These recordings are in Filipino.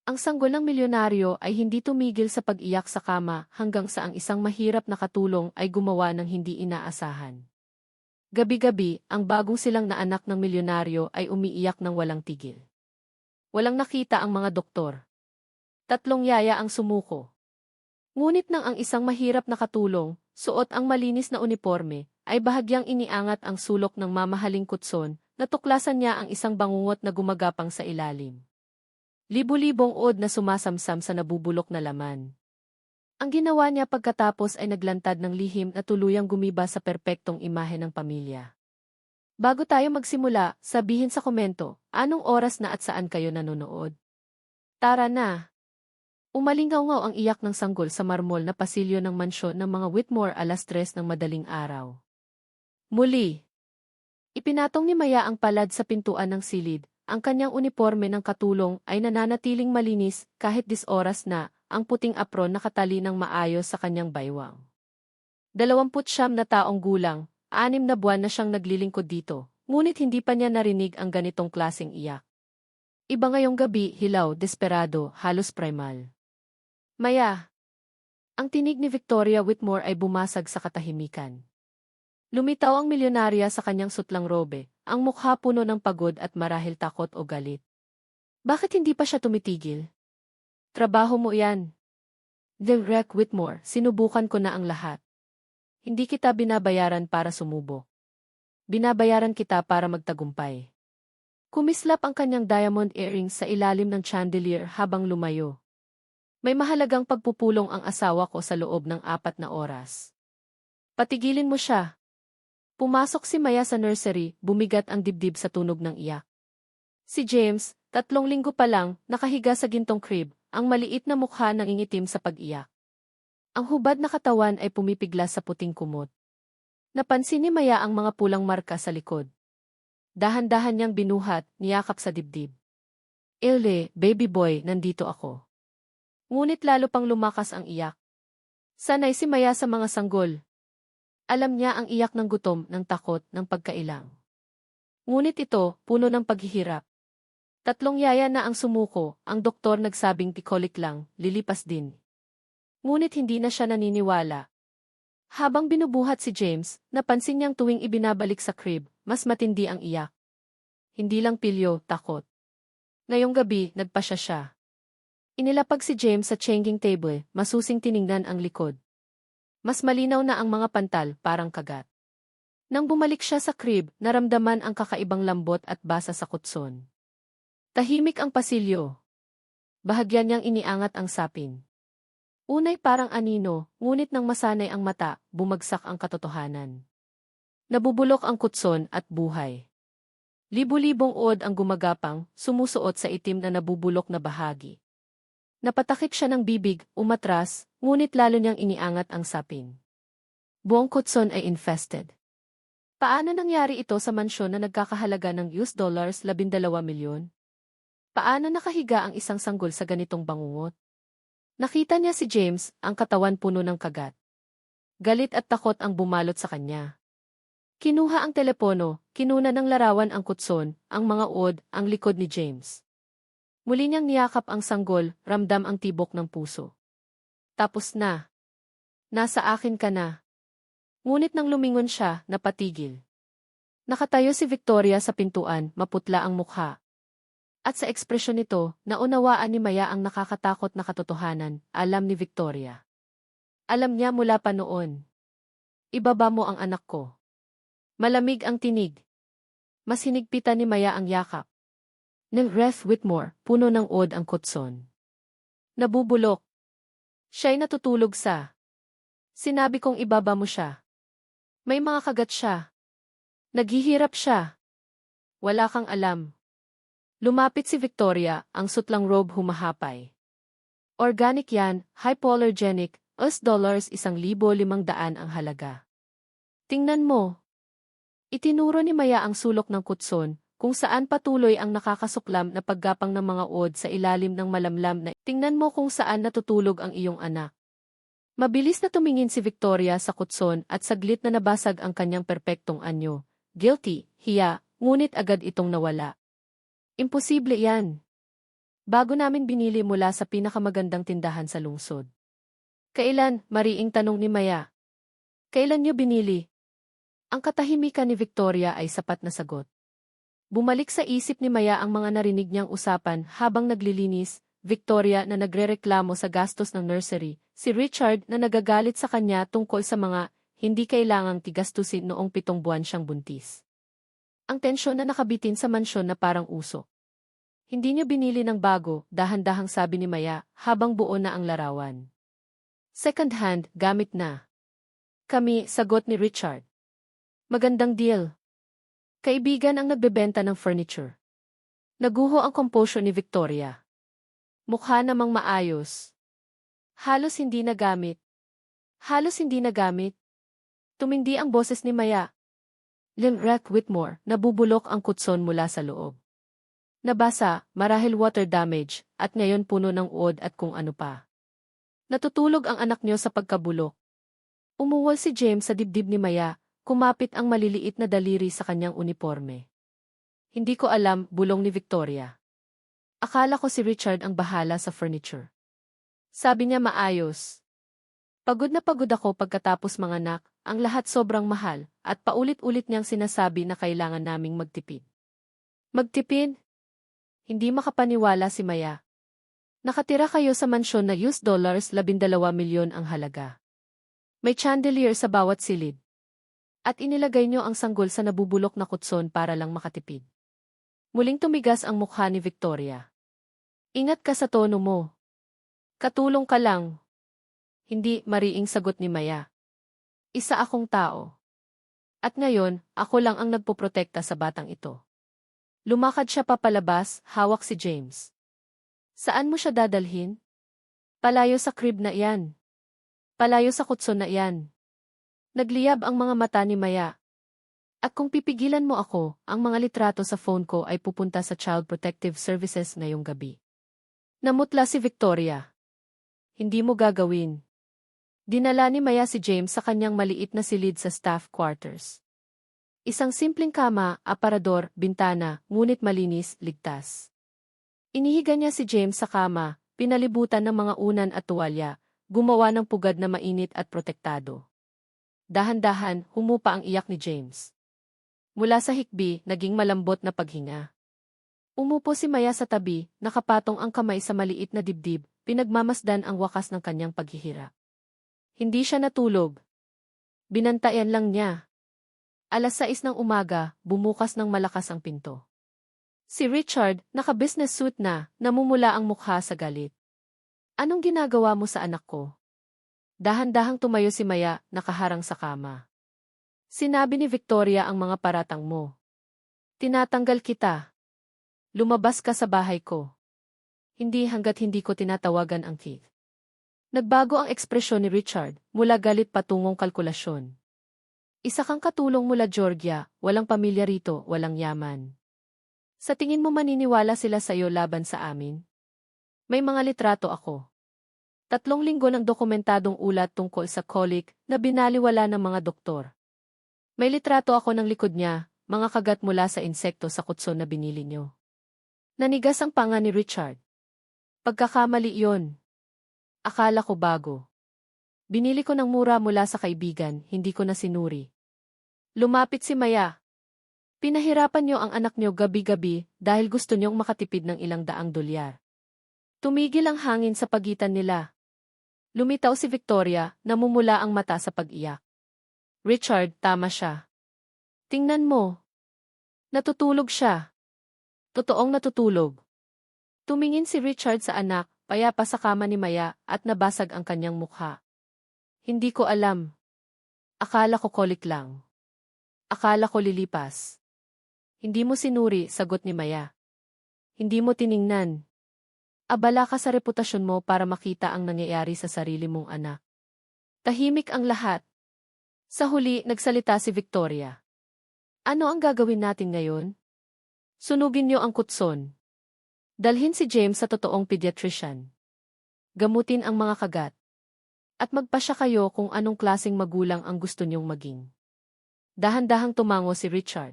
Ang sanggol ng milyonaryo ay hindi tumigil sa pag-iyak sa kama hanggang sa ang isang mahirap na katulong ay gumawa ng hindi inaasahan. Gabi-gabi, ang bagong silang na anak ng milyonaryo ay umiiyak ng walang tigil. Walang nakita ang mga doktor. Tatlong yaya ang sumuko. Ngunit nang ang isang mahirap na katulong, suot ang malinis na uniforme, ay bahagyang iniangat ang sulok ng mamahaling kutson, natuklasan niya ang isang bangungot na gumagapang sa ilalim. Libu-libong od na sumasamsam sa nabubulok na laman. Ang ginawa niya pagkatapos ay naglantad ng lihim na tuluyang gumiba sa perpektong imahe ng pamilya. Bago tayo magsimula, sabihin sa komento, anong oras na at saan kayo nanonood? Tara na! Umalingaw-ngaw ang iyak ng sanggol sa marmol na pasilyo ng mansyon ng mga Whitmore 3:00 ng madaling araw. Muli! Ipinatong ni Maya ang palad sa pintuan ng silid. Ang kanyang uniforme ng katulong ay nananatiling malinis kahit 10 oras na, ang puting apron nakatali ng maayos sa kanyang baywang. 29 na taong gulang, 6 na buwan na siyang naglilingkod dito, ngunit hindi pa niya narinig ang ganitong klaseng iyak. Iba ngayong gabi, hilaw, desperado, halos primal. Maya! Ang tinig ni Victoria Whitmore ay bumasag sa katahimikan. Lumitaw ang milyonarya sa kanyang sutlang robe, ang mukha puno ng pagod at marahil takot o galit. Bakit hindi pa siya tumitigil? Trabaho mo yan. Derek Whitmore, sinubukan ko na ang lahat. Hindi kita binabayaran para sumubok. Binabayaran kita para magtagumpay. Kumislap ang kanyang diamond earrings sa ilalim ng chandelier habang lumayo. May mahalagang pagpupulong ang asawa ko sa loob ng 4 na oras. Patigilin mo siya. Pumasok si Maya sa nursery, bumigat ang dibdib sa tunog ng iyak. Si James, 3 linggo pa lang, nakahiga sa gintong crib, ang maliit na mukha nangingitim sa pag-iyak. Ang hubad na katawan ay pumipiglas sa puting kumot. Napansin ni Maya ang mga pulang marka sa likod. Dahan-dahan niyang binuhat, niyakap sa dibdib. Ilde, baby boy, nandito ako. Ngunit lalo pang lumakas ang iyak. Sanay si Maya sa mga sanggol. Alam niya ang iyak ng gutom, ng takot, ng pagkailang. Ngunit ito, puno ng paghihirap. 3 yaya na ang sumuko, ang doktor nagsabing tikolik lang, lilipas din. Ngunit hindi na siya naniniwala. Habang binubuhat si James, napansin niyang tuwing ibinabalik sa crib, mas matindi ang iyak. Hindi lang pilyo, takot. Ngayong gabi, nagpasya siya. Inilapag si James sa changing table, masusing tiningnan ang likod. Mas malinaw na ang mga pantal, parang kagat. Nang bumalik siya sa crib, naramdaman ang kakaibang lambot at basa sa kutson. Tahimik ang pasilyo. Bahagyan niyang iniangat ang sapin. Unay parang anino, ngunit nang masanay ang mata, bumagsak ang katotohanan. Nabubulok ang kutson at buhay. Libu-libong od ang gumagapang, sumusuot sa itim na nabubulok na bahagi. Napatakip siya ng bibig, umatras, ngunit lalo niyang iniangat ang sapin. Buong kutson ay infested. Paano nangyari ito sa mansyon na nagkakahalaga ng $12 milyon? Paano nakahiga ang isang sanggol sa ganitong bangungot? Nakita niya si James, ang katawan puno ng kagat. Galit at takot ang bumalot sa kanya. Kinuha ang telepono, kinuna ng larawan ang kutson, ang mga uod, ang likod ni James. Muli niyang niyakap ang sanggol, ramdam ang tibok ng puso. Tapos na. Nasa akin ka na. Ngunit nang lumingon siya, napatigil. Nakatayo si Victoria sa pintuan, maputla ang mukha. At sa ekspresyon nito, naunawaan ni Maya ang nakakatakot na katotohanan, alam ni Victoria. Alam niya mula pa noon. Ibaba mo ang anak ko. Malamig ang tinig. Mas hinigpitan ni Maya ang yakap. Ref Whitmore, puno ng od ang kutson. Nabubulok. Siya'y natutulog sa. Sinabi kong ibaba mo siya. May mga kagat siya. Naghihirap siya. Wala kang alam. Lumapit si Victoria, ang sutlang robe humahapay. Organic yan, hypoallergenic, $1,500 ang halaga. Tingnan mo. Itinuro ni Maya ang sulok ng kutson, kung saan patuloy ang nakakasuklam na paggapang ng mga od sa ilalim ng malamlam na tingnan mo kung saan natutulog ang iyong anak. Mabilis na tumingin si Victoria sa kutson at saglit na nabasag ang kanyang perpektong anyo. Guilty, hiya, ngunit agad itong nawala. Imposible yan. Bago namin binili mula sa pinakamagandang tindahan sa lungsod. Kailan? Mariing tanong ni Maya. Kailan niyo binili? Ang katahimikan ni Victoria ay sapat na sagot. Bumalik sa isip ni Maya ang mga narinig niyang usapan habang naglilinis, Victoria na nagrereklamo sa gastos ng nursery, si Richard na nagagalit sa kanya tungkol sa mga hindi kailangang tigastusin noong 7 buwan siyang buntis. Ang tensyon na nakabitin sa mansyon na parang usok. Hindi niyo binili ng bago, dahan-dahang sabi ni Maya habang buo na ang larawan. Second hand, gamit na. Kami, sagot ni Richard. Magandang deal. Kaibigan ang nagbebenta ng furniture. Naguho ang composure ni Victoria. Mukha namang maayos. Halos hindi nagamit. Halos hindi nagamit. Tumindi ang boses ni Maya. Limrek Whitmore, nabubulok ang kutson mula sa loob. Nabasa, marahil water damage, at ngayon puno ng uod at kung ano pa. Natutulog ang anak niyo sa pagkabulok. Umuwal si James sa dibdib ni Maya, kumapit ang maliliit na daliri sa kanyang uniforme. Hindi ko alam, bulong ni Victoria. Akala ko si Richard ang bahala sa furniture. Sabi niya maayos. Pagod na pagod ako pagkatapos manganak, ang lahat sobrang mahal, at paulit-ulit niyang sinasabi na kailangan naming magtipid. Magtipid? Hindi makapaniwala si Maya. Nakatira kayo sa mansyon na $12 milyon ang halaga. May chandelier sa bawat silid. At inilagay niyo ang sanggol sa nabubulok na kutson para lang makatipid. Muling tumigas ang mukha ni Victoria. Ingat ka sa tono mo. Katulong ka lang. Hindi, mariing sagot ni Maya. Isa akong tao. At ngayon, ako lang ang nagpoprotekta sa batang ito. Lumakad siya papalabas, hawak si James. Saan mo siya dadalhin? Palayo sa crib na iyan. Palayo sa kutson na iyan. Nagliyab ang mga mata ni Maya. At kung pipigilan mo ako, ang mga litrato sa phone ko ay pupunta sa Child Protective Services ngayong gabi. Namutla si Victoria. Hindi mo gagawin. Dinala ni Maya si James sa kanyang maliit na silid sa staff quarters. Isang simpleng kama, aparador, bintana, ngunit malinis, ligtas. Inihiga niya si James sa kama, pinalibutan ng mga unan at tuwalya, gumawa ng pugad na mainit at protektado. Dahan-dahan, humupa ang iyak ni James. Mula sa hikbi, naging malambot na paghinga. Umupo si Maya sa tabi, nakapatong ang kamay sa maliit na dibdib, pinagmamasdan ang wakas ng kanyang paghihirap. Hindi siya natulog. Binantayan lang niya. 6:00 ng umaga, bumukas ng malakas ang pinto. Si Richard, naka-business suit na, namumula ang mukha sa galit. Anong ginagawa mo sa anak ko? Dahan-dahang tumayo si Maya, nakaharang sa kama. Sinabi ni Victoria ang mga paratang mo. Tinatanggal kita. Lumabas ka sa bahay ko. Hindi hanggat hindi ko tinatawagan ang Keith. Nagbago ang ekspresyon ni Richard, mula galit patungong kalkulasyon. Isa kang katulong mula Georgia, walang pamilya rito, walang yaman. Sa tingin mo maniniwala sila sa iyo laban sa amin? May mga litrato ako. 3 linggo ng dokumentadong ulat tungkol sa colic na binaliwala ng mga doktor. May litrato ako ng likod niya, mga kagat mula sa insekto sa kutson na binili niyo. Nanigas ang panga ni Richard. Pagkakamali yon. Akala ko bago. Binili ko ng mura mula sa kaibigan, hindi ko na sinuri. Lumapit si Maya. Pinahirapan niyo ang anak niyo gabi-gabi dahil gusto niyong makatipid ng ilang daang dolyar. Tumigil ang hangin sa pagitan nila. Lumitaw si Victoria, namumula ang mata sa pag-iyak. Richard, tama siya. Tingnan mo. Natutulog siya. Totoong natutulog. Tumingin si Richard sa anak, payapa sa kama ni Maya, at nabasag ang kanyang mukha. Hindi ko alam. Akala ko kolik lang. Akala ko lilipas. Hindi mo sinuri, sagot ni Maya. Hindi mo tiningnan. Abala ka sa reputasyon mo para makita ang nangyayari sa sarili mong anak. Tahimik ang lahat. Sa huli, nagsalita si Victoria. Ano ang gagawin natin ngayon? Sunugin niyo ang kutson. Dalhin si James sa totoong pediatrician. Gamutin ang mga kagat. At magpasya kayo kung anong klaseng magulang ang gusto niyong maging. Dahan-dahang tumango si Richard.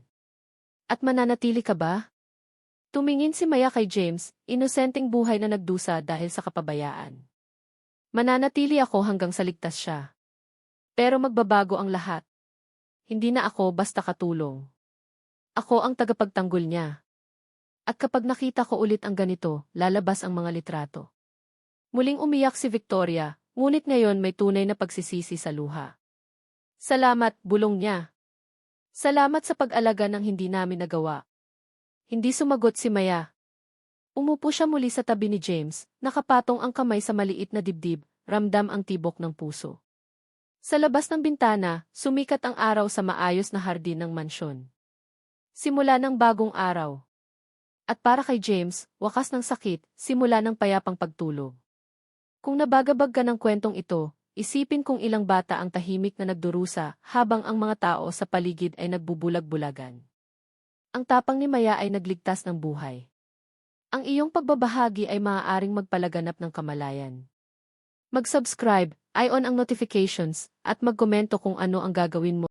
At mananatili ka ba? Tumingin si Maya kay James, inosenteng buhay na nagdusa dahil sa kapabayaan. Mananatili ako hanggang sa ligtas siya. Pero magbabago ang lahat. Hindi na ako basta katulong. Ako ang tagapagtanggol niya. At kapag nakita ko ulit ang ganito, lalabas ang mga litrato. Muling umiyak si Victoria, ngunit ngayon may tunay na pagsisisi sa luha. Salamat, bulong niya. Salamat sa pag-alaga ng hindi namin nagawa. Hindi sumagot si Maya. Umupo siya muli sa tabi ni James, nakapatong ang kamay sa maliit na dibdib, ramdam ang tibok ng puso. Sa labas ng bintana, sumikat ang araw sa maayos na hardin ng mansyon. Simula ng bagong araw. At para kay James, wakas ng sakit, simula ng payapang pagtulog. Kung nabagabag ka ng kwentong ito, isipin kung ilang bata ang tahimik na nagdurusa habang ang mga tao sa paligid ay nagbubulag-bulagan. Ang tapang ni Maya ay nagligtas ng buhay. Ang iyong pagbabahagi ay maaaring magpalaganap ng kamalayan. Mag-subscribe, i-on ang notifications, at magkomento kung ano ang gagawin mo.